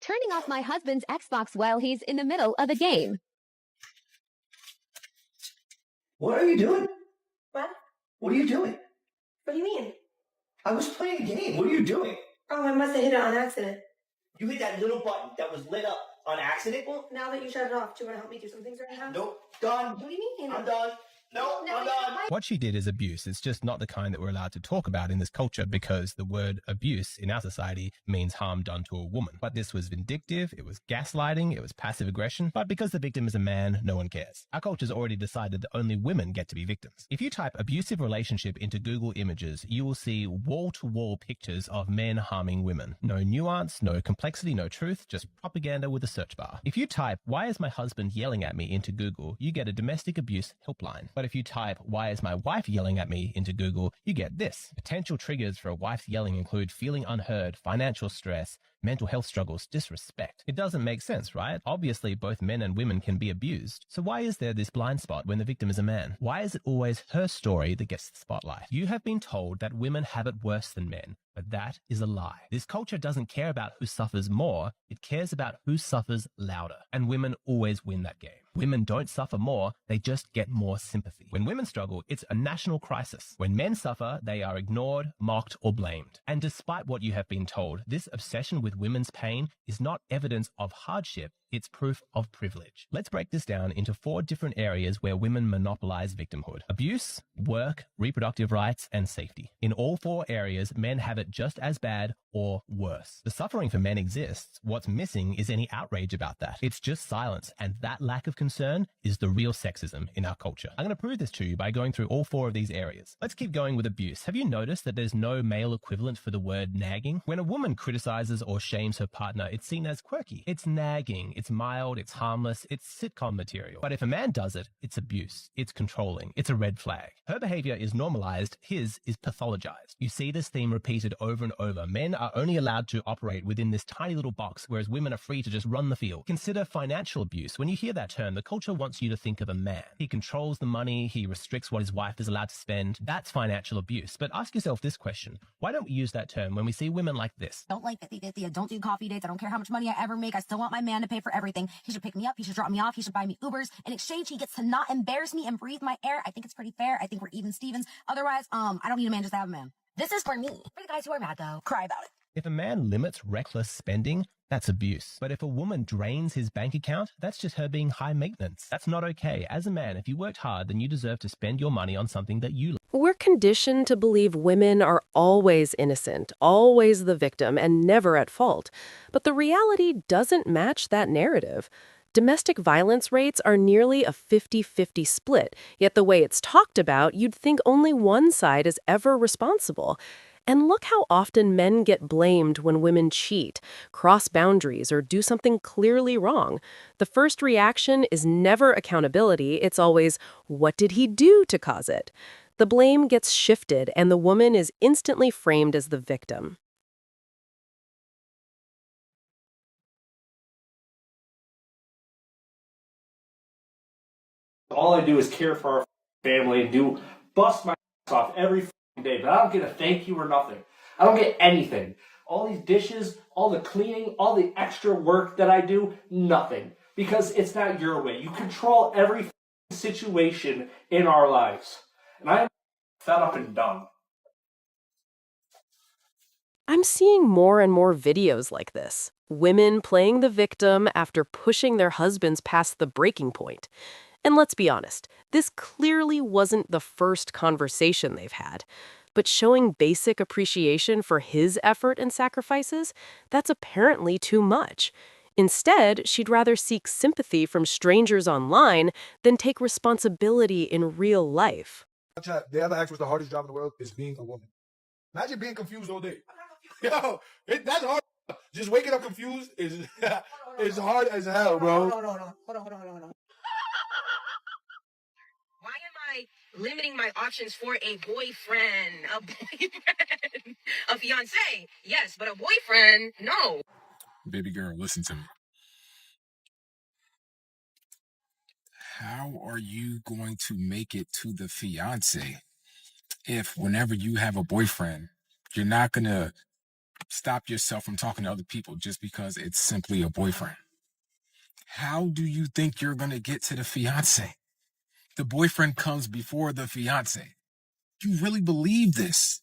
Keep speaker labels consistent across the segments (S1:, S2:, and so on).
S1: turning off my husband's Xbox while he's in the middle of a game.
S2: What are you doing?
S3: What?
S2: What are you doing?
S3: What do you mean?
S2: I was playing a game. What are you doing?
S3: Oh, I must have hit it on accident.
S2: You hit that little button that was lit up on accident?
S3: Well, now that you shut it off, do you want to help me do some things right now?
S2: Nope. Done.
S3: What do you mean?
S2: I'm done. No, I'm done.
S4: What she did is abuse. It's just not the kind that we're allowed to talk about in this culture because the word abuse in our society means harm done to a woman. But this was vindictive, it was gaslighting, it was passive aggression. But because the victim is a man, no one cares. Our culture's already decided that only women get to be victims. If you type abusive relationship into Google Images, you will see wall-to-wall pictures of men harming women. No nuance, no complexity, no truth, just propaganda with a search bar. If you type, "Why is my husband yelling at me?" into Google, you get a domestic abuse helpline. But if you type, "Why is my wife yelling at me?" into Google, you get this. Potential triggers for a wife's yelling include feeling unheard, financial stress, mental health struggles, disrespect. It doesn't make sense, right? Obviously, both men and women can be abused. So why is there this blind spot when the victim is a man? Why is it always her story that gets the spotlight? You have been told that women have it worse than men, but that is a lie. This culture doesn't care about who suffers more, it cares about who suffers louder. And women always win that game. Women don't suffer more, they just get more sympathy. When women struggle, it's a national crisis. When men suffer, they are ignored, mocked, or blamed. And despite what you have been told, this obsession with women's pain is not evidence of hardship, it's proof of privilege. Let's break this down into 4 different areas where women monopolize victimhood: abuse, work, reproductive rights, and safety. In all 4 areas, men have it just as bad or worse. The suffering for men exists. What's missing is any outrage about that. It's just silence, and that lack of concern is the real sexism in our culture. I'm going to prove this to you by going through all 4 of these areas. Let's keep going with abuse. Have you noticed that there's no male equivalent for the word nagging? When a woman criticizes or shames her partner, it's seen as quirky. It's nagging. It's mild. It's harmless. It's sitcom material. But if a man does it, it's abuse. It's controlling. It's a red flag. Her behavior is normalized. His is pathologized. You see this theme repeated over and over. Men are only allowed to operate within this tiny little box, whereas women are free to just run the field. Consider financial abuse. When you hear that term, the culture wants you to think of a man. He controls the money. He restricts what his wife is allowed to spend. That's financial abuse. But ask yourself this question. Why don't we use that term when we see women like this?
S5: Don't like 50-50. I don't do coffee dates. I don't care how much money I ever make. I still want my man to pay for everything. He should pick me up. He should drop me off. He should buy me Ubers. In exchange, he gets to not embarrass me and breathe my air. I think it's pretty fair. I think we're even Stevens. Otherwise, I don't need a man just to have a man. This is for me. For the guys who are mad, though, cry about it.
S4: If a man limits reckless spending, that's abuse. But if a woman drains his bank account, that's just her being high maintenance. That's not okay. As a man, if you worked hard, then you deserve to spend your money on something that you like.
S6: We're conditioned to believe women are always innocent, always the victim, and never at fault. But the reality doesn't match that narrative. Domestic violence rates are nearly a 50-50 split, yet the way it's talked about, you'd think only one side is ever responsible. And look how often men get blamed when women cheat, cross boundaries, or do something clearly wrong. The first reaction is never accountability, it's always, what did he do to cause it? The blame gets shifted, and the woman is instantly framed as the victim.
S7: All I do is care for our family and bust my ass off every day, but I don't get a thank you or nothing. I don't get anything. All these dishes, all the cleaning, all the extra work that I do, nothing. Because it's not your way. You control every situation in our lives. And I am fed up and done.
S6: I'm seeing more and more videos like this. Women playing the victim after pushing their husbands past the breaking point. And let's be honest, this clearly wasn't the first conversation they've had. But showing basic appreciation for his effort and sacrifices, that's apparently too much. Instead, she'd rather seek sympathy from strangers online than take responsibility in real life.
S8: The other act was the hardest job in the world is being a woman. Imagine being confused all day. Yo, that's hard. Just waking up confused is hard as hell, bro.
S3: Hold on. Why am I limiting my options for a boyfriend? A fiance, yes, but a boyfriend, no.
S9: Baby girl, listen to me. How are you going to make it to the fiance if whenever you have a boyfriend, you're not going to stop yourself from talking to other people just because it's simply a boyfriend. How do you think you're going to get to the fiance? The boyfriend comes before the fiance. You really believe this?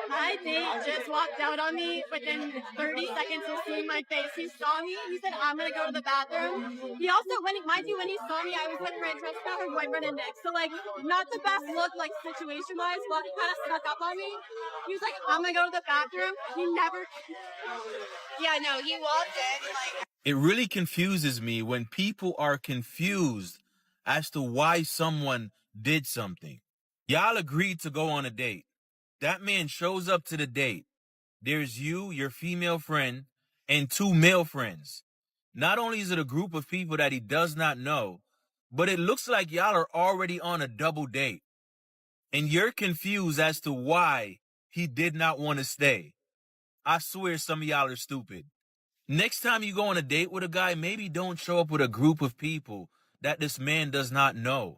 S10: My date just walked out on me within 30 seconds of seeing my face. He saw me. He said, I'm going to go to the bathroom. He also, mind you, when he saw me, I was with Francesca, her boyfriend, and Nick. So, like, not the best look, like, situation-wise, but he kind of snuck up on me. He was like, I'm going to go to the bathroom. He never... Yeah, no, he walked in, like...
S11: It really confuses me when people are confused as to why someone did something. Y'all agreed to go on a date. That man shows up to the date. There's you, your female friend, and two male friends. Not only is it a group of people that he does not know, but it looks like y'all are already on a double date. And you're confused as to why he did not want to stay. I swear some of y'all are stupid. Next time you go on a date with a guy, maybe don't show up with a group of people that this man does not know.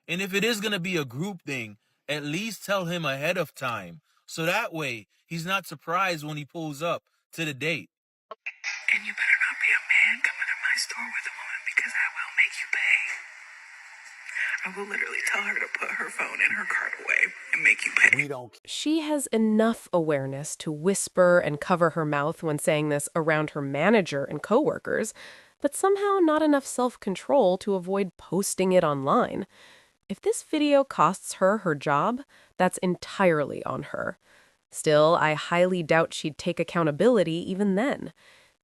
S11: And if it is going to be a group thing, at least tell him ahead of time. So that way, he's not surprised when he pulls up to the date.
S3: And you better not be a man coming to my store with a woman because I will make you pay. I will literally tell her to put her phone in her cart away and make you pay.
S6: She has enough awareness to whisper and cover her mouth when saying this around her manager and coworkers, but somehow not enough self-control to avoid posting it online. If this video costs her her job, that's entirely on her. Still, I highly doubt she'd take accountability even then.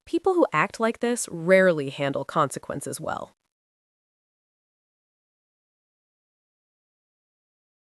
S6: People who act like this rarely handle consequences well.